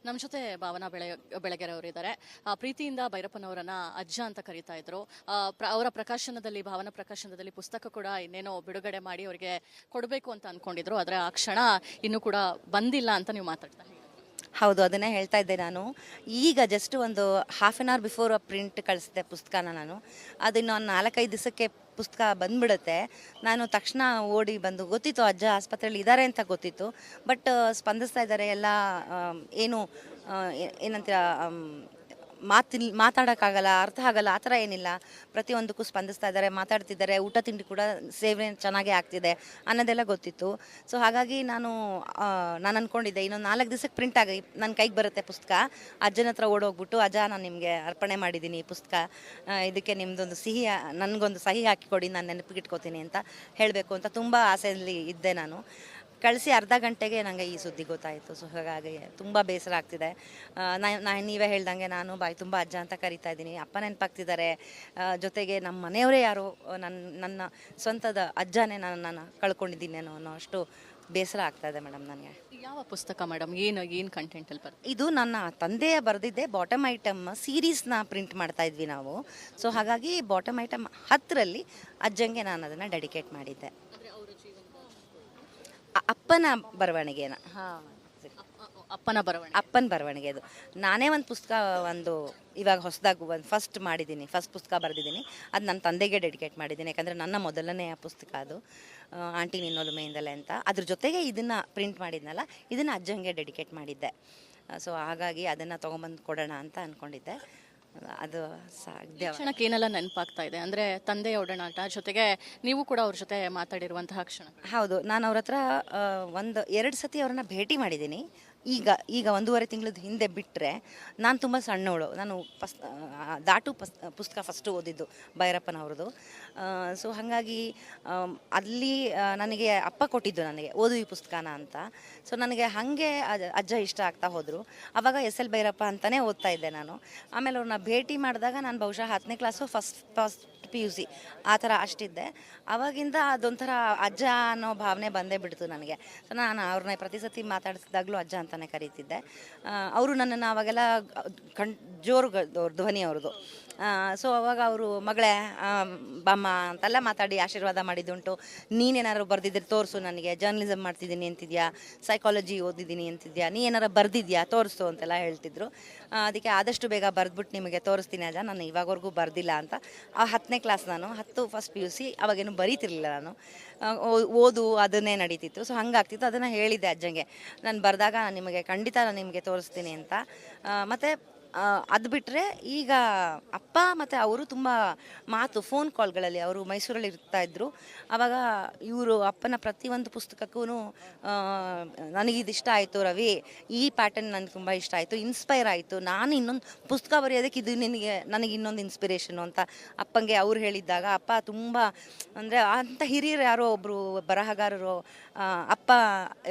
ನಮ್ಮ ಜೊತೆ ಭಾವನಾ ಬೆಳಗೆರೆ ಅವರು ಇದ್ದಾರೆ. ಪ್ರೀತಿಯಿಂದ ಭೈರಪ್ಪನವರನ್ನ ಅಜ್ಜ ಅಂತ ಕರೀತಾ ಇದ್ರು. ಅವರ ಪ್ರಕಾಶನದಲ್ಲಿ, ಭಾವನಾ ಪ್ರಕಾಶನದಲ್ಲಿ ಪುಸ್ತಕ ಕೂಡ ಇನ್ನೇನೋ ಬಿಡುಗಡೆ ಮಾಡಿ ಅವರಿಗೆ ಕೊಡಬೇಕು ಅಂತ ಅನ್ಕೊಂಡಿದ್ರು. ಆದರೆ ಆ ಕ್ಷಣ ಇನ್ನೂ ಕೂಡ ಬಂದಿಲ್ಲ ಅಂತ ನೀವು ಮಾತಾಡ್ತಾ ಹೇಳಿ. ಹೌದು, ಅದನ್ನೇ ಹೇಳ್ತಾ ಇದ್ದೆ ನಾನು. ಈಗ ಜಸ್ಟ್ ಒಂದು half an hour before print ಕಳಿಸಿದೆ ಪುಸ್ತಕನ ನಾನು. ಅದು ಇನ್ನೊಂದು 4-5 ದಿವಸಕ್ಕೆ ಪುಸ್ತಕ ಬಂದ್ಬಿಡುತ್ತೆ. ನಾನು ತಕ್ಷಣ ಓಡಿ ಬಂದು, ಗೊತ್ತಿತ್ತು ಅಜ್ಜ ಆಸ್ಪತ್ರೆಯಲ್ಲಿ ಇದ್ದಾರೆ ಅಂತ ಗೊತ್ತಿತ್ತು. ಬಟ್ ಸ್ಪಂದಿಸ್ತಾ ಇದ್ದಾರೆ ಎಲ್ಲ. ಏನು ಏನಂತೀರ, ಮಾತಾಡೋಕ್ಕಾಗಲ್ಲ, ಅರ್ಥ ಆಗಲ್ಲ, ಆ ಥರ ಏನಿಲ್ಲ. ಪ್ರತಿಯೊಂದಕ್ಕೂ ಸ್ಪಂದಿಸ್ತಾ ಇದ್ದಾರೆ, ಮಾತಾಡ್ತಿದ್ದಾರೆ. ಊಟ ತಿಂಡಿ ಕೂಡ ಸೇವನೆ ಚೆನ್ನಾಗೇ ಆಗ್ತಿದೆ ಅನ್ನೋದೆಲ್ಲ ಗೊತ್ತಿತ್ತು. ಸೊ ಹಾಗಾಗಿ ನಾನು ಅಂದ್ಕೊಂಡಿದ್ದೆ ಇನ್ನೊಂದು 4 ದಿವಸಕ್ಕೆ ಪ್ರಿಂಟ್ ಆಗಿ ನನ್ನ ಕೈಗೆ ಬರುತ್ತೆ ಪುಸ್ತಕ. ಅಜ್ಜನ ಹತ್ರ ಓಡೋಗ್ಬಿಟ್ಟು, ಅಜ್ಜ ನಾನು ನಿಮಗೆ ಅರ್ಪಣೆ ಮಾಡಿದ್ದೀನಿ ಈ ಪುಸ್ತಕ, ಇದಕ್ಕೆ ನಿಮ್ಮದೊಂದು ನನಗೊಂದು ಸಹಿ ಹಾಕಿಕೊಡಿ, ನಾನು ನೆನಪಿಗಿಟ್ಕೋತೀನಿ ಅಂತ ಹೇಳಬೇಕು ಅಂತ ತುಂಬ ಆಸೆಯಲ್ಲಿ ಇದ್ದೆ ನಾನು. ಕಳಿಸಿ ಅರ್ಧ ಗಂಟೆಗೆ ನನಗೆ ಈ ಸುದ್ದಿ ಗೊತ್ತಾಯಿತು. ಸೊ ಹಾಗಾಗಿ ತುಂಬ ಬೇಸರ ಆಗ್ತಿದೆ. ನೀವೇ ಹೇಳ್ದಂಗೆ ನಾನು ಬಾಯಿ ತುಂಬ ಅಜ್ಜ ಅಂತ ಕರಿತಾ ಇದ್ದೀನಿ. ಅಪ್ಪ ನೆನಪಾಗ್ತಿದ್ದಾರೆ. ಜೊತೆಗೆ ನಮ್ಮ ಮನೆಯವರೇ ಯಾರೋ ನನ್ನ ಸ್ವಂತದ ಅಜ್ಜನೇ ನಾನು ಕಳ್ಕೊಂಡಿದ್ದೀನಿ ಅನ್ನೋ ಅಷ್ಟು ಬೇಸರ ಆಗ್ತಾ ಇದೆ ಮೇಡಮ್ ನನಗೆ. ಯಾವ ಪುಸ್ತಕ ಮೇಡಮ್? ಏನು ಕಂಟೆಂಟಲ್ಲಿ ಬರ್ತದೆ? ಇದು ನನ್ನ ತಂದೆಯ ಬರೆದಿದ್ದೆ ಬಾಟಮ್ ಐಟಮ್ ಸೀರೀಸ್ನ ಪ್ರಿಂಟ್ ಮಾಡ್ತಾ ಇದ್ವಿ ನಾವು. ಸೊ ಹಾಗಾಗಿ ಬಾಟಮ್ ಐಟಮ್ 10ರಲ್ಲಿ ಅಜ್ಜಂಗೆ ನಾನು ಅದನ್ನು ಡೆಡಿಕೇಟ್ ಮಾಡಿದ್ದೆ. ಅಪ್ಪನ ಬರವಣಿಗೆನ. ಅಪ್ಪನ ಬರವಣಿಗೆ ಅದು. ನಾನೇ ಒಂದು ಪುಸ್ತಕ ಇವಾಗ ಹೊಸದಾಗಿ ಫಸ್ಟ್ ಮಾಡಿದ್ದೀನಿ, ಫಸ್ಟ್ ಪುಸ್ತಕ ಬರೆದಿದ್ದೀನಿ. ಅದು ನನ್ನ ತಂದೆಗೆ ಡೆಡಿಕೇಟ್ ಮಾಡಿದ್ದೀನಿ, ಯಾಕಂದರೆ ನನ್ನ ಮೊದಲನೆಯ ಪುಸ್ತಕ ಅದು, ಆಂಟಿ ನಿನ್ನೊಲುಮೆಯಿಂದಲೇ ಅಂತ. ಅದ್ರ ಜೊತೆಗೆ ಇದನ್ನು ಪ್ರಿಂಟ್ ಮಾಡಿದ್ನಲ್ಲ, ಇದನ್ನು ಅಜ್ಜಂಗೆ ಡೆಡಿಕೇಟ್ ಮಾಡಿದ್ದೆ. ಸೊ ಹಾಗಾಗಿ ಅದನ್ನು ತೊಗೊಂಬಂದು ಕೊಡೋಣ ಅಂತ ಅಂದ್ಕೊಂಡಿದ್ದೆ. ಅದು ಸಾಧ್ಯ. ಕ್ಷಣಕ್ಕೆ ಏನೆಲ್ಲ ನೆನಪಾಗ್ತಾ ಇದೆ ಅಂದರೆ ತಂದೆಯ ಒಡನಾಟ, ಜೊತೆಗೆ ನೀವು ಕೂಡ ಅವ್ರ ಜೊತೆ ಮಾತಾಡಿರುವಂತಹ ಕ್ಷಣ? ಹೌದು, ನಾನು ಅವ್ರ ಹತ್ರ 1-2 ಸತಿ ಅವ್ರನ್ನ ಭೇಟಿ ಮಾಡಿದ್ದೀನಿ. ಈಗ 1.5 ತಿಂಗಳದ ಹಿಂದೆ ಬಿಟ್ಟರೆ ನಾನು ತುಂಬ ಸಣ್ಣವಳು. ನಾನು ದಾಟು ಪುಸ್ತಕ ಫಸ್ಟು ಓದಿದ್ದು ಭೈರಪ್ಪನವ್ರದ್ದು. ಸೊ ಹಾಗಾಗಿ ಅಲ್ಲಿ ನನಗೆ ಅಪ್ಪ ಕೊಟ್ಟಿದ್ದು ನನಗೆ ಓದು ಈ ಪುಸ್ತಕನ ಅಂತ. ಸೊ ನನಗೆ ಹಾಗೆ ಅಜ್ಜ ಇಷ್ಟ ಆಗ್ತಾ ಹೋದರು. ಆವಾಗ SL ಭೈರಪ್ಪ ಅಂತಲೇ ಓದ್ತಾ ಇದ್ದೆ ನಾನು. ಆಮೇಲೆ ಅವ್ರನ್ನ ಭೇಟಿ ಮಾಡಿದಾಗ ನಾನು ಬಹುಶಃ 10ನೇ ಕ್ಲಾಸು ಫಸ್ಟ್ PUC ಆ ಥರ ಅಷ್ಟಿದ್ದೆ. ಆವಾಗಿಂದ ಅದೊಂಥರ ಅಜ್ಜ ಅನ್ನೋ ಭಾವನೆ ಬಂದೇ ಬಿಡ್ತು ನನಗೆ. ಸೊ ನಾನು ಅವ್ರನ್ನ ಪ್ರತಿ ಸತಿ ಮಾತಾಡಿಸಿದಾಗಲೂ ಅಜ್ಜ ಅಂತಲೇ ಕರೀತಿದ್ದೆ. ಅವರು ನನ್ನನ್ನು ಆವಾಗೆಲ್ಲ ಜೋರು ಧ್ವನಿ ಅವ್ರದ್ದು. ಸೊ ಅವಾಗ ಅವರು ಮಗಳೇ ಬಾಮ್ಮ ಅಂತೆಲ್ಲ ಮಾತಾಡಿ ಆಶೀರ್ವಾದ ಮಾಡಿದ್ದುಂಟು. ನೀನೇನಾದ್ರು ಬರೆದಿದ್ರೆ ತೋರಿಸು ನನಗೆ, ಜರ್ನಲಿಸಮ್ ಮಾಡ್ತಿದ್ದೀನಿ ಅಂತಿದ್ಯಾ, ಸೈಕಾಲಜಿ ಓದಿದ್ದೀನಿ ಅಂತಿದ್ಯಾ, ನೀ ಏನಾರು ಬರೆದಿದ್ಯಾ ತೋರಿಸು ಅಂತೆಲ್ಲ ಹೇಳ್ತಿದ್ರು. ಅದಕ್ಕೆ ಆದಷ್ಟು ಬೇಗ ಬರೆದ್ಬಿಟ್ಟು ನಿಮಗೆ ತೋರಿಸ್ತೀನಿ ಅಜ್ಜ, ನಾನು ಇವಾಗವರೆಗೂ ಬರೆದಿಲ್ಲ ಅಂತ. 10ನೇ ಕ್ಲಾಸ್ ನಾನು, 10 ಫಸ್ಟ್ PUC. ಅವಾಗೇನು ಬರೀತಿರ್ಲಿಲ್ಲ ನಾನು, ಓದು ಅದನ್ನೇ ನಡೀತಿತ್ತು. ಸೊ ಹಂಗಾಗ್ತಿತ್ತು. ಅದನ್ನು ಹೇಳಿದ್ದೆ ಅಜ್ಜಂಗೆ, ನಾನು ಬರೆದಾಗ ನಿಮಗೆ ಖಂಡಿತ ನಾನು ನಿಮಗೆ ತೋರಿಸ್ತೀನಿ ಅಂತ. ಮತ್ತು ಅದು ಬಿಟ್ಟರೆ ಈಗ ಅಪ್ಪ ಮತ್ತು ಅವರು ತುಂಬ ಫೋನ್ ಕಾಲ್ಗಳಲ್ಲಿ, ಅವರು ಮೈಸೂರಲ್ಲಿ ಇರ್ತಾಯಿದ್ರು. ಆವಾಗ ಇವರು ಅಪ್ಪನ ಪ್ರತಿಯೊಂದು ಪುಸ್ತಕಕ್ಕೂ ನನಗಿದು ಇಷ್ಟ ಆಯಿತು ರವಿ, ಈ ಪ್ಯಾಟರ್ನ್ ನನಗೆ ತುಂಬ ಇಷ್ಟ ಆಯಿತು, ಇನ್ಸ್ಪೈರ್ ಆಯಿತು, ನಾನು ಇನ್ನೊಂದು ಪುಸ್ತಕ ಬರೆಯೋದಕ್ಕೆ ಇದು ನನಗೆ ಇನ್ನೊಂದು ಇನ್ಸ್ಪಿರೇಷನು ಅಂತ ಅಪ್ಪಂಗೆ ಅವ್ರು ಹೇಳಿದ್ದಾಗ, ಅಪ್ಪ ತುಂಬ ಅಂದರೆ ಅಂಥ ಹಿರಿಯರು ಯಾರೋ ಒಬ್ಬರು ಬರಹಗಾರರು ಅಪ್ಪ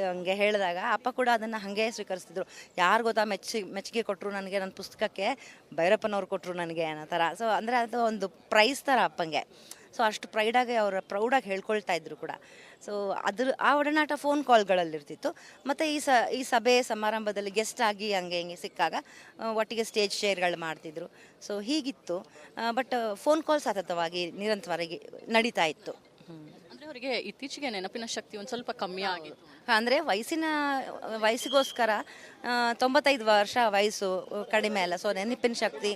ಹಂಗೆ ಹೇಳಿದಾಗ ಅಪ್ಪ ಕೂಡ ಅದನ್ನು ಹಾಗೆ ಸ್ವೀಕರಿಸ್ತಿದ್ರು. ಯಾರು ಗೊತ್ತಾ ಮೆಚ್ಚುಗೆ ಕೊಟ್ಟರು ನನಗೆ, ನನ್ನ ಪುಸ್ತಕಕ್ಕೆ ಭೈರಪ್ಪನವ್ರು ಕೊಟ್ಟರು ನನಗೆ ಅನ್ನೋ ಥರ. ಸೊ ಅಂದರೆ ಅದು ಒಂದು ಪ್ರೈಸ್ ಥರ ಅಪ್ಪಂಗೆ. ಸೊ ಅಷ್ಟು ಪ್ರೌಡಾಗಿ ಹೇಳ್ಕೊಳ್ತಾ ಇದ್ರು ಕೂಡ. ಸೊ ಆ ಒಡನಾಟ ಫೋನ್ ಕಾಲ್ಗಳಲ್ಲಿರ್ತಿತ್ತು. ಮತ್ತು ಈ ಸಭೆ ಸಮಾರಂಭದಲ್ಲಿ ಗೆಸ್ಟ್ ಆಗಿ ಹಂಗೆ ಹಿಂಗೆ ಸಿಕ್ಕಾಗ ಒಟ್ಟಿಗೆ ಸ್ಟೇಜ್ ಶೇರ್ಗಳು ಮಾಡ್ತಿದ್ರು. ಸೊ ಹೀಗಿತ್ತು. ಬಟ್ ಫೋನ್ ಕಾಲ್ ಸತತವಾಗಿ ನಿರಂತರವಾಗಿ ನಡೀತಾ ಇತ್ತು. ಅಂದರೆ ಅವರಿಗೆ ಇತ್ತೀಚೆಗೆ ನೆನಪಿನ ಶಕ್ತಿ ಒಂದು ಸ್ವಲ್ಪ ಕಮ್ಮಿ ಆಗಿತ್ತು. ಅಂದರೆ ವಯಸ್ಸಿಗೋಸ್ಕರ 95 ವರ್ಷ ವಯಸ್ಸು ಕಡಿಮೆ ಅಲ್ಲ. ಸೊ ನೆನಪಿನ ಶಕ್ತಿ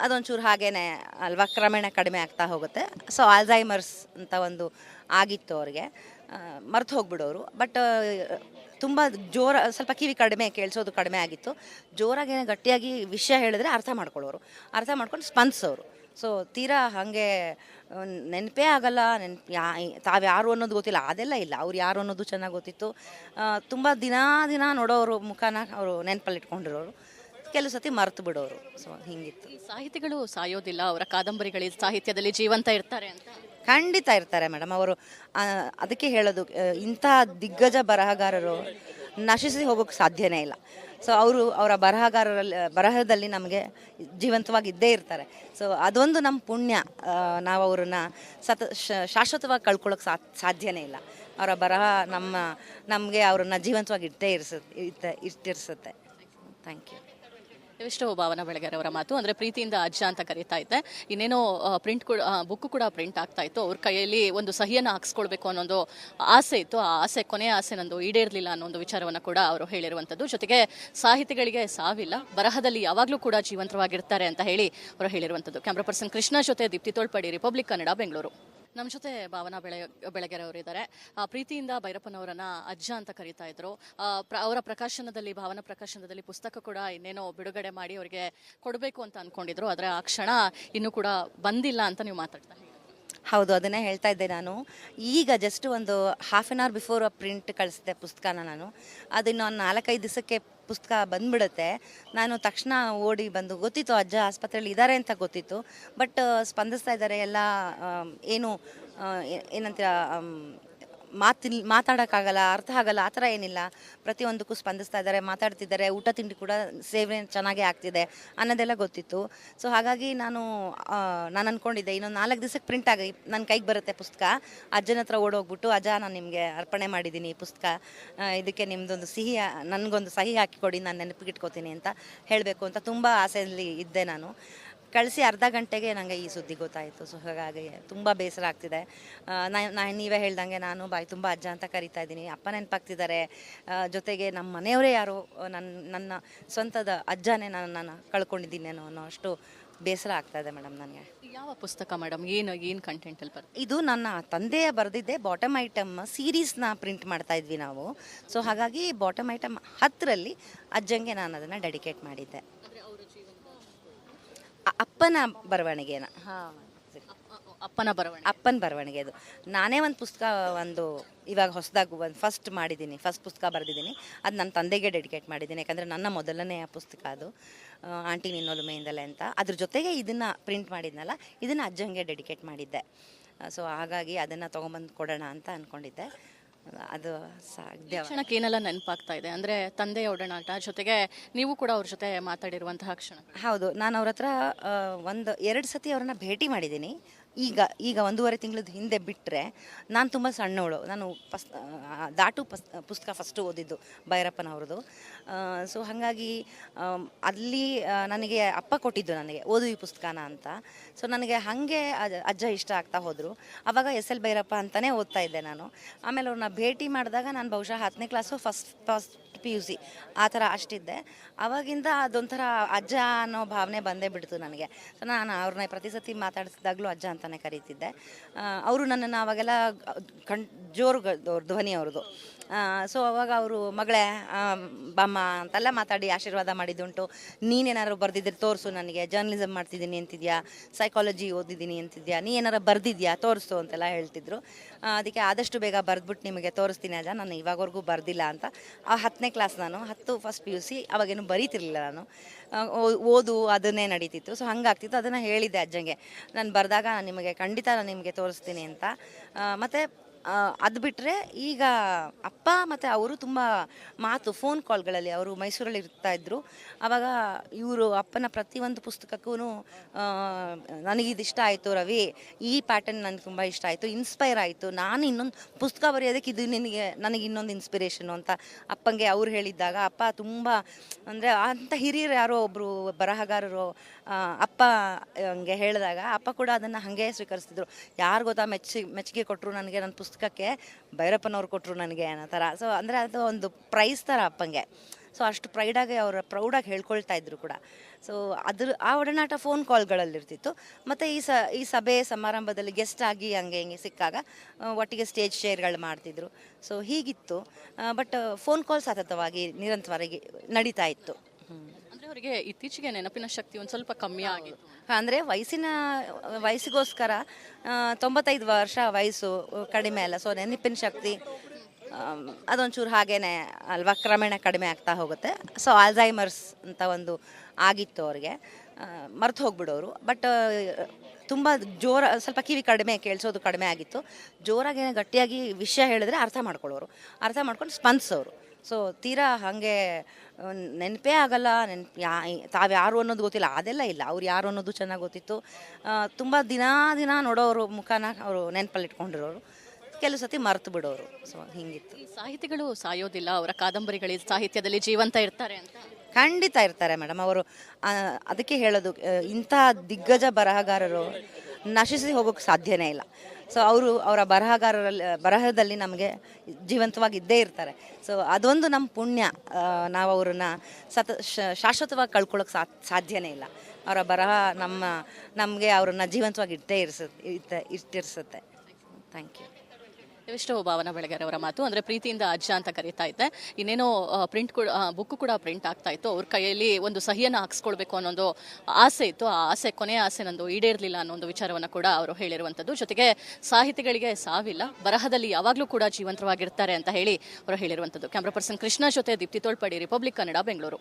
ಅದೊಂಚೂರು ಹಾಗೇನೆ ಅಲ್ವಾ, ಕ್ರಮೇಣ ಕಡಿಮೆ ಆಗ್ತಾ ಹೋಗುತ್ತೆ. ಸೊ ಆಲ್ಝೈಮರ್ಸ್ ಅಂತ ಒಂದು ಆಗಿತ್ತು ಅವ್ರಿಗೆ, ಮರ್ತು ಹೋಗ್ಬಿಡೋರು. ಬಟ್ ತುಂಬ ಸ್ವಲ್ಪ ಕಿವಿ ಕಡಿಮೆ, ಕೇಳಿಸೋದು ಕಡಿಮೆ ಆಗಿತ್ತು. ಜೋರಾಗಿ ಗಟ್ಟಿಯಾಗಿ ವಿಷಯ ಹೇಳಿದ್ರೆ ಅರ್ಥ ಮಾಡ್ಕೊಂಡು ಸ್ಪಂದಿಸೋರು. ಸೊ ತೀರಾ ಹಾಗೆ ನೆನಪೇ ಆಗಲ್ಲ, ತಾವ್ಯಾರು ಅನ್ನೋದು ಗೊತ್ತಿಲ್ಲ, ಅದೆಲ್ಲ ಇಲ್ಲ. ಅವ್ರು ಯಾರು ಅನ್ನೋದು ಚೆನ್ನಾಗಿ ಗೊತ್ತಿತ್ತು. ತುಂಬ ದಿನ ನೋಡೋರು ಮುಖನ ಅವರು ನೆನಪಲ್ಲಿ ಇಟ್ಕೊಂಡಿರೋರು, ಕೆಲವು ಸತಿ ಮರೆತು ಬಿಡೋರು. ಸೊ ಹಿಂಗಿತ್ತು. ಸಾಹಿತಿಗಳು ಸಾಯೋದಿಲ್ಲ, ಅವರ ಕಾದಂಬರಿಗಳ ಸಾಹಿತ್ಯದಲ್ಲಿ ಜೀವಂತ ಇರ್ತಾರೆ ಅಂತ. ಖಂಡಿತ ಇರ್ತಾರೆ ಮೇಡಮ್ ಅವರು. ಅದಕ್ಕೆ ಹೇಳೋದು, ಇಂಥ ದಿಗ್ಗಜ ಬರಹಗಾರರು ನಶಿಸಿ ಹೋಗೋಕ್ಕೆ ಸಾಧ್ಯನೇ ಇಲ್ಲ. ಸೊ ಅವರ ಬರಹದಲ್ಲಿ ನಮಗೆ ಜೀವಂತವಾಗಿ ಇದ್ದೇ ಇರ್ತಾರೆ. ಸೊ ಅದೊಂದು ನಮ್ಮ ಪುಣ್ಯ. ನಾವು ಅವ್ರನ್ನ ಶಾಶ್ವತವಾಗಿ ಕಳ್ಕೊಳ್ಳೋಕೆ ಸಾಧ್ಯನೇ ಇಲ್ಲ. ಅವರ ಬರಹ ನಮಗೆ ಅವ್ರನ್ನ ಜೀವಂತವಾಗಿ ಇಟ್ಟಿರಿಸುತ್ತೆ. Thank you. ಇವಿಷ್ಟು ಭಾವನಾ ಬೆಳಗೆರೆ ಅವರ ಮಾತು. ಅಂದ್ರೆ ಪ್ರೀತಿಯಿಂದ ಅಜ್ಜ ಅಂತ ಕರೀತಾ ಇದ್ದೆ. ಇನ್ನೇನೋ ಪ್ರಿಂಟ್ ಕೂಡ ಬುಕ್ ಕೂಡ ಪ್ರಿಂಟ್ ಆಗ್ತಾ ಇತ್ತು. ಅವ್ರ ಕೈಯಲ್ಲಿ ಒಂದು ಸಹಿಯನ್ನು ಹಾಕ್ಸ್ಕೊಳ್ಬೇಕು ಅನ್ನೋ ಒಂದು ಆಸೆ ಇತ್ತು. ಆ ಆಸೆ, ಕೊನೆಯ ಆಸೆ ನಂದು ಈಡೇರಲಿಲ್ಲ ಅನ್ನೋ ಒಂದು ವಿಚಾರವನ್ನು ಕೂಡ ಅವರು ಹೇಳಿರುವಂಥದ್ದು. ಜೊತೆಗೆ ಸಾಹಿತಿಗಳಿಗೆ ಸಾವಿಲ್ಲ, ಬರಹದಲ್ಲಿ ಯಾವಾಗಲೂ ಕೂಡ ಜೀವಂತವಾಗಿರ್ತಾರೆ ಅಂತ ಹೇಳಿ ಅವರು ಹೇಳಿರುವಂಥದ್ದು. ಕ್ಯಾಮ್ರಾ ಪರ್ಸನ್ ಕೃಷ್ಣ ಜೊತೆ ದೀಪ್ತಿ ತೋಳ್ಪಡಿ, ರಿಪಬ್ಲಿಕ್ ಕನ್ನಡ, ಬೆಂಗಳೂರು. ನಮ್ಮ ಜೊತೆ ಭಾವನಾ ಬೆಳಗೆರೆ ಅವರು ಇದ್ದಾರೆ. ಪ್ರೀತಿಯಿಂದ ಭೈರಪ್ಪನವರನ್ನ ಅಜ್ಜ ಅಂತ ಕರೀತಾ ಇದ್ರು. ಅವರ ಪ್ರಕಾಶನದಲ್ಲಿ, ಭಾವನಾ ಪ್ರಕಾಶನದಲ್ಲಿ ಪುಸ್ತಕ ಕೂಡ ಇನ್ನೇನೋ ಬಿಡುಗಡೆ ಮಾಡಿ ಅವರಿಗೆ ಕೊಡಬೇಕು ಅಂತ ಅನ್ಕೊಂಡಿದ್ರು. ಆದರೆ ಆ ಕ್ಷಣ ಇನ್ನೂ ಕೂಡ ಬಂದಿಲ್ಲ ಅಂತ ನೀವು ಮಾತಾಡ್ತಾ ಇದ್ದೀರಿ. ಹೌದು, ಅದನ್ನೇ ಹೇಳ್ತಾ ಇದ್ದೆ ನಾನು. ಈಗ ಜಸ್ಟ್ ಒಂದು half an hour before print ಕಳಿಸಿದೆ ಪುಸ್ತಕನ ನಾನು. ಅದು ಇನ್ನೊಂದು 4-5 ದಿವಸಕ್ಕೆ ಪುಸ್ತಕ ಬಂದ್ಬಿಡುತ್ತೆ. ನಾನು ತಕ್ಷಣ ಓಡಿ ಬಂದು, ಗೊತ್ತಿತ್ತು ಅಜ್ಜ ಆಸ್ಪತ್ರೆಯಲ್ಲಿ ಇದ್ದಾರೆ ಅಂತ ಗೊತ್ತಿತ್ತು, ಬಟ್ ಸ್ಪಂದಿಸ್ತಾ ಇದ್ದಾರೆ ಎಲ್ಲ. ಏನು ಏನಂತೀರ, ಮಾತಾಡೋಕ್ಕಾಗಲ್ಲ, ಅರ್ಥ ಆಗಲ್ಲ, ಆ ಥರ ಏನಿಲ್ಲ. ಪ್ರತಿಯೊಂದಕ್ಕೂ ಸ್ಪಂದಿಸ್ತಾ ಇದ್ದಾರೆ, ಮಾತಾಡ್ತಿದ್ದಾರೆ, ಊಟ ತಿಂಡಿ ಕೂಡ ಸೇವನೆ ಚೆನ್ನಾಗೇ ಆಗ್ತಿದೆ ಅನ್ನೋದೆಲ್ಲ ಗೊತ್ತಿತ್ತು. ಸೊ ಹಾಗಾಗಿ ನಾನು ಅಂದ್ಕೊಂಡಿದ್ದೆ ಇನ್ನೊಂದು 4 ದಿವಸಕ್ಕೆ ಪ್ರಿಂಟ್ ಆಗಿ ನನ್ನ ಕೈಗೆ ಬರುತ್ತೆ ಪುಸ್ತಕ. ಅಜ್ಜನ ಹತ್ರ ಓಡೋಗ್ಬಿಟ್ಟು, ಅಜ್ಜ ನಾನು ನಿಮಗೆ ಅರ್ಪಣೆ ಮಾಡಿದ್ದೀನಿ ಈ ಪುಸ್ತಕ, ಇದಕ್ಕೆ ನಿಮ್ಮದೊಂದು ನನಗೊಂದು ಸಹಿ ಹಾಕಿಕೊಡಿ, ನಾನು ನೆನಪಿಗಿಟ್ಕೋತೀನಿ ಅಂತ ಹೇಳಬೇಕು ಅಂತ ತುಂಬ ಆಸೆಯಲ್ಲಿ ಇದ್ದೆ ನಾನು. ಕಳಿಸಿ ಅರ್ಧ ಗಂಟೆಗೆ ನನಗೆ ಈ ಸುದ್ದಿ ಗೊತ್ತಾಯಿತು. ಸೊ ಹಾಗಾಗಿ ತುಂಬ ಬೇಸರ ಆಗ್ತಿದೆ. ನೀವೇ ಹೇಳ್ದಂಗೆ ನಾನು ಬಾಯಿ ತುಂಬ ಅಜ್ಜ ಅಂತ ಕರಿತಾ ಇದ್ದೀನಿ. ಅಪ್ಪ ನೆನಪಾಗ್ತಿದ್ದಾರೆ, ಜೊತೆಗೆ ನಮ್ಮ ಮನೆಯವರೇ ಯಾರೋ ನನ್ನ ಸ್ವಂತದ ಅಜ್ಜನೇ ನಾನು ಕಳ್ಕೊಂಡಿದ್ದೀನಿ ಅನ್ನೋ ಅಷ್ಟು ಬೇಸರ ಆಗ್ತಾ ಇದೆ ಮೇಡಮ್ ನನಗೆ. ಯಾವ ಪುಸ್ತಕ ಮೇಡಮ್? ಏನು ಕಂಟೆಂಟಲ್ಲಿ ಬರ್ತದೆ? ಇದು ನನ್ನ ತಂದೆಯ ಬರೆದಿದ್ದೆ ಬಾಟಮ್ ಐಟಮ್ ಸೀರೀಸ್ನ ಪ್ರಿಂಟ್ ಮಾಡ್ತಾ ಇದ್ವಿ ನಾವು. ಸೊ ಹಾಗಾಗಿ ಬಾಟಮ್ ಐಟಮ್ 10ರಲ್ಲಿ ಅಜ್ಜಂಗೆ ನಾನು ಅದನ್ನು ಡೆಡಿಕೇಟ್ ಮಾಡಿದ್ದೆ. ಅಪ್ಪನ ಬರವಣಿಗೆನ. ಅಪ್ಪನ ಬರವಣಿಗೆ ಅದು. ನಾನೇ ಒಂದು ಪುಸ್ತಕ ಇವಾಗ ಹೊಸದಾಗಿ ಫಸ್ಟ್ ಮಾಡಿದ್ದೀನಿ, ಫಸ್ಟ್ ಪುಸ್ತಕ ಬರೆದಿದ್ದೀನಿ. ಅದು ನನ್ನ ತಂದೆಗೆ ಡೆಡಿಕೇಟ್ ಮಾಡಿದ್ದೀನಿ, ಯಾಕಂದರೆ ನನ್ನ ಮೊದಲನೆಯ ಪುಸ್ತಕ ಅದು, ಆಂಟಿ ನಿನ್ನೊಲುಮೆಯಿಂದಲೇ ಅಂತ. ಅದ್ರ ಜೊತೆಗೆ ಇದನ್ನು ಪ್ರಿಂಟ್ ಮಾಡಿದ್ನಲ್ಲ, ಇದನ್ನು ಅಜ್ಜಂಗೆ ಡೆಡಿಕೇಟ್ ಮಾಡಿದ್ದೆ. ಸೊ ಹಾಗಾಗಿ ಅದನ್ನು ತೊಗೊಂಬಂದು ಕೊಡೋಣ ಅಂತ ಅಂದ್ಕೊಂಡಿದ್ದೆ. ಅದು ಸಾಧ್ಯ. ಕ್ಷಣಕ್ಕೆ ಏನೆಲ್ಲ ನೆನಪಾಗ್ತಾ ಇದೆ ಅಂದರೆ ತಂದೆಯ ಒಡನಾಟ, ಜೊತೆಗೆ ನೀವು ಕೂಡ ಅವ್ರ ಜೊತೆ ಮಾತಾಡಿರುವಂತಹ ಕ್ಷಣ? ಹೌದು, ನಾನು ಅವ್ರ ಹತ್ರ 1-2 ಸತಿ ಅವ್ರನ್ನ ಭೇಟಿ ಮಾಡಿದ್ದೀನಿ. ಈಗ 1.5 ತಿಂಗಳದ ಹಿಂದೆ ಬಿಟ್ಟರೆ ನಾನು ತುಂಬ ಸಣ್ಣವಳು. ನಾನು ದಾಟು ಪುಸ್ತಕ ಫಸ್ಟು ಓದಿದ್ದು ಭೈರಪ್ಪನವ್ರದ್ದು. ಸೊ ಹಾಗಾಗಿ ಅಲ್ಲಿ ನನಗೆ ಅಪ್ಪ ಕೊಟ್ಟಿದ್ದು ನನಗೆ ಓದು ಈ ಪುಸ್ತಕನ ಅಂತ. ಸೊ ನನಗೆ ಹಾಗೆ ಅಜ್ಜ ಇಷ್ಟ ಆಗ್ತಾ ಹೋದರು. ಆವಾಗ SL ಭೈರಪ್ಪ ಅಂತಲೇ ಓದ್ತಾ ಇದ್ದೆ ನಾನು. ಆಮೇಲೆ ಅವ್ರನ್ನ ಭೇಟಿ ಮಾಡಿದಾಗ ನಾನು ಬಹುಶಃ 10ನೇ ಕ್ಲಾಸು ಫಸ್ಟ್ PUC ಆ ಥರ ಅಷ್ಟಿದ್ದೆ. ಆವಾಗಿಂದ ಅದೊಂಥರ ಅಜ್ಜ ಅನ್ನೋ ಭಾವನೆ ಬಂದೇ ಬಿಡ್ತು ನನಗೆ. ಸೊ ನಾನು ಅವ್ರನ್ನ ಪ್ರತಿ ಸತಿ ಮಾತಾಡಿಸಿದಾಗಲೂ ಅಜ್ಜ ಅಂತಲೇ ಕರೀತಿದ್ದೆ. ಅವರು ನನ್ನನ್ನು ಅವಾಗೆಲ್ಲ ಜೋರು ಧ್ವನಿ ಅವ್ರದ್ದು. ಸೊ ಅವಾಗ ಅವರು ಮಗಳೇ ಬಾಮ್ಮ ಅಂತೆಲ್ಲ ಮಾತಾಡಿ ಆಶೀರ್ವಾದ ಮಾಡಿದ್ದುಂಟು. ನೀನೇನಾದ್ರು ಬರೆದಿದ್ರೆ ತೋರಿಸು ನನಗೆ, ಜರ್ನಲಿಸಮ್ ಮಾಡ್ತಿದ್ದೀನಿ ಅಂತಿದ್ಯಾ, ಸೈಕಾಲಜಿ ಓದಿದ್ದೀನಿ ಅಂತಿದ್ಯಾ, ನೀ ಏನಾರು ಬರೆದಿದ್ಯಾ ತೋರಿಸು ಅಂತೆಲ್ಲ ಹೇಳ್ತಿದ್ರು. ಅದಕ್ಕೆ ಆದಷ್ಟು ಬೇಗ ಬರೆದ್ಬಿಟ್ಟು ನಿಮಗೆ ತೋರಿಸ್ತೀನಿ ಅಜ್ಜ, ನಾನು ಇವಾಗವರೆಗೂ ಬರೆದಿಲ್ಲ ಅಂತ. 10ನೇ ಕ್ಲಾಸ್ ನಾನು, 10 ಫಸ್ಟ್ PUC, ಅವಾಗೇನು ಬರೀತಿರ್ಲಿಲ್ಲ ನಾನು. ಓದು ಅದನ್ನೇ ನಡೀತಿತ್ತು. ಸೊ ಹಂಗಾಗ್ತಿತ್ತು. ಅದನ್ನು ಹೇಳಿದ್ದೆ ಅಜ್ಜಂಗೆ, ನಾನು ಬರೆದಾಗ ನಿಮಗೆ ಖಂಡಿತ ನಾನು ನಿಮಗೆ ತೋರಿಸ್ತೀನಿ ಅಂತ. ಮತ್ತು ಅದು ಬಿಟ್ಟರೆ ಈಗ ಅಪ್ಪ ಮತ್ತು ಅವರು ತುಂಬ ಫೋನ್ ಕಾಲ್ಗಳಲ್ಲಿ, ಅವರು ಮೈಸೂರಲ್ಲಿ ಇರ್ತಾಯಿದ್ರು. ಆವಾಗ ಇವರು ಅಪ್ಪನ ಪ್ರತಿಯೊಂದು ಪುಸ್ತಕಕ್ಕೂ ನನಗಿದು ಇಷ್ಟ ಆಯಿತು ರವಿ, ಈ ಪ್ಯಾಟರ್ನ್ ನನಗೆ ತುಂಬ ಇಷ್ಟ ಆಯಿತು, ಇನ್ಸ್ಪೈರ್ ಆಯಿತು, ನಾನು ಇನ್ನೊಂದು ಪುಸ್ತಕ ಬರೆಯೋದಕ್ಕೆ ಇದು ನನಗೆ ಇನ್ನೊಂದು ಇನ್ಸ್ಪಿರೇಷನು ಅಂತ ಅಪ್ಪಂಗೆ ಅವ್ರು ಹೇಳಿದ್ದಾಗ, ಅಪ್ಪ ತುಂಬ ಅಂದರೆ ಅಂಥ ಹಿರಿಯರು ಯಾರೋ ಒಬ್ಬರು ಬರಹಗಾರರು ಅಪ್ಪ ಹಂಗೆ ಹೇಳಿದಾಗ ಅಪ್ಪ ಕೂಡ ಅದನ್ನು ಹಾಗೆ ಸ್ವೀಕರಿಸ್ತಿದ್ರು. ಯಾರು ಗೊತ್ತಾ ಮೆಚ್ಚುಗೆ ಕೊಟ್ಟರು ನನಗೆ, ನನ್ನ ಪುಸ್ತಕಕ್ಕೆ ಭೈರಪ್ಪನವ್ರು ಕೊಟ್ಟರು ನನಗೆ ಅನ್ನೋ ಥರ. ಸೊ ಅಂದರೆ ಅದು ಒಂದು ಪ್ರೈಸ್ ಥರ ಅಪ್ಪಂಗೆ. ಸೊ ಅಷ್ಟು ಪ್ರೌಡಾಗಿ ಹೇಳ್ಕೊಳ್ತಾ ಇದ್ರು ಕೂಡ. ಸೊ ಆ ಒಡನಾಟ ಫೋನ್ ಕಾಲ್ಗಳಲ್ಲಿರ್ತಿತ್ತು. ಮತ್ತು ಈ ಸಭೆ ಸಮಾರಂಭದಲ್ಲಿ ಗೆಸ್ಟ್ ಆಗಿ ಹಂಗೆ ಹಿಂಗೆ ಸಿಕ್ಕಾಗ ಒಟ್ಟಿಗೆ ಸ್ಟೇಜ್ ಶೇರ್ಗಳು ಮಾಡ್ತಿದ್ರು. ಸೊ ಹೀಗಿತ್ತು. ಬಟ್ ಫೋನ್ ಕಾಲ್ ಸತತವಾಗಿ ನಿರಂತರವಾಗಿ ನಡೀತಾ ಇತ್ತು. ಅಂದರೆ ಅವರಿಗೆ ಇತ್ತೀಚೆಗೆ ನೆನಪಿನ ಶಕ್ತಿ ಒಂದು ಸ್ವಲ್ಪ ಕಮ್ಮಿ ಆಗಿತ್ತು. ಅಂದರೆ ವಯಸ್ಸಿಗೋಸ್ಕರ 95 ವರ್ಷ ವಯಸ್ಸು ಕಡಿಮೆ ಅಲ್ಲ. ಸೊ ನೆನಪಿನ ಶಕ್ತಿ ಅದೊಂಚೂರು ಹಾಗೇನೆ ಅಲ್ವಾ, ಕ್ರಮೇಣ ಕಡಿಮೆ ಆಗ್ತಾ ಹೋಗುತ್ತೆ. ಸೊ ಆಲ್ಝೈಮರ್ಸ್ ಅಂತ ಒಂದು ಆಗಿತ್ತು ಅವ್ರಿಗೆ, ಮರ್ತು ಹೋಗ್ಬಿಡೋರು. ಬಟ್ ತುಂಬ ಸ್ವಲ್ಪ ಕಿವಿ ಕಡಿಮೆ, ಕೇಳಿಸೋದು ಕಡಿಮೆ ಆಗಿತ್ತು. ಜೋರಾಗಿ ಗಟ್ಟಿಯಾಗಿ ವಿಷಯ ಹೇಳಿದ್ರೆ ಅರ್ಥ ಮಾಡ್ಕೊಂಡು ಸ್ಪಂದಿಸೋರು. ಸೊ ತೀರಾ ಹಾಗೆ ನೆನಪೇ ಆಗಲ್ಲ, ತಾವ್ಯಾರು ಅನ್ನೋದು ಗೊತ್ತಿಲ್ಲ, ಅದೆಲ್ಲ ಇಲ್ಲ. ಅವ್ರು ಯಾರು ಅನ್ನೋದು ಚೆನ್ನಾಗಿ ಗೊತ್ತಿತ್ತು. ತುಂಬ ದಿನ ನೋಡೋರು ಮುಖನ ಅವರು ನೆನಪಲ್ಲಿ ಇಟ್ಕೊಂಡಿರೋರು, ಕೆಲವು ಸತಿ ಮರೆತು ಬಿಡೋರು. ಸೊ ಹಿಂಗಿತ್ತು. ಸಾಹಿತಿಗಳು ಸಾಯೋದಿಲ್ಲ, ಅವರ ಕಾದಂಬರಿಗಳ ಸಾಹಿತ್ಯದಲ್ಲಿ ಜೀವಂತ ಇರ್ತಾರೆ ಅಂತ. ಖಂಡಿತ ಇರ್ತಾರೆ ಮೇಡಮ್ ಅವರು. ಅದಕ್ಕೆ ಹೇಳೋದು, ಇಂಥ ದಿಗ್ಗಜ ಬರಹಗಾರರು ನಶಿಸಿ ಹೋಗೋಕ್ಕೆ ಸಾಧ್ಯನೇ ಇಲ್ಲ. ಸೊ ಅವರ ಬರಹದಲ್ಲಿ ನಮಗೆ ಜೀವಂತವಾಗಿ ಇದ್ದೇ ಇರ್ತಾರೆ. ಸೊ ಅದೊಂದು ನಮ್ಮ ಪುಣ್ಯ. ನಾವು ಅವ್ರನ್ನ ಶಾಶ್ವತವಾಗಿ ಕಳ್ಕೊಳ್ಳೋಕೆ ಸಾಧ್ಯನೇ ಇಲ್ಲ. ಅವರ ಬರಹ ನಮಗೆ ಅವ್ರನ್ನ ಜೀವಂತವಾಗಿ ಇಟ್ಟಿರಿಸುತ್ತೆ. Thank you. ಇವಿಷ್ಟು ಭಾವನಾ ಬೆಳಗೆರೆ ಅವರ ಮಾತು. ಅಂದರೆ ಪ್ರೀತಿಯಿಂದ ಅಜ್ಜ ಅಂತ ಕರೀತಾ ಇದ್ದೆ. ಇನ್ನೇನೋ ಪ್ರಿಂಟ್ ಕೂಡ ಬುಕ್ ಕೂಡ ಪ್ರಿಂಟ್ ಆಗ್ತಾ ಇತ್ತು. ಅವ್ರ ಕೈಯಲ್ಲಿ ಒಂದು ಸಹಿಯನ್ನು ಹಾಕ್ಸ್ಕೊಳ್ಬೇಕು ಅನ್ನೋದು ಆಸೆ ಇತ್ತು. ಆ ಆಸೆ, ಕೊನೆಯ ಆಸೆ ನಂದು ಈಡೇರಲಿಲ್ಲ ಅನ್ನೋ ಒಂದು ವಿಚಾರವನ್ನು ಕೂಡ ಅವರು ಹೇಳಿರುವಂಥದ್ದು. ಜೊತೆಗೆ ಸಾಹಿತಿಗಳಿಗೆ ಸಾವಿಲ್ಲ, ಬರಹದಲ್ಲಿ ಯಾವಾಗಲೂ ಕೂಡ ಜೀವಂತವಾಗಿರ್ತಾರೆ ಅಂತ ಹೇಳಿ ಅವರು ಹೇಳಿರುವಂಥದ್ದು. ಕ್ಯಾಮ್ರಾ ಪರ್ಸನ್ ಕೃಷ್ಣ ಜೊತೆ ದೀಪ್ತಿ ತೋಳ್ಪಡಿ, ರಿಪಬ್ಲಿಕ್ ಕನ್ನಡ, ಬೆಂಗಳೂರು.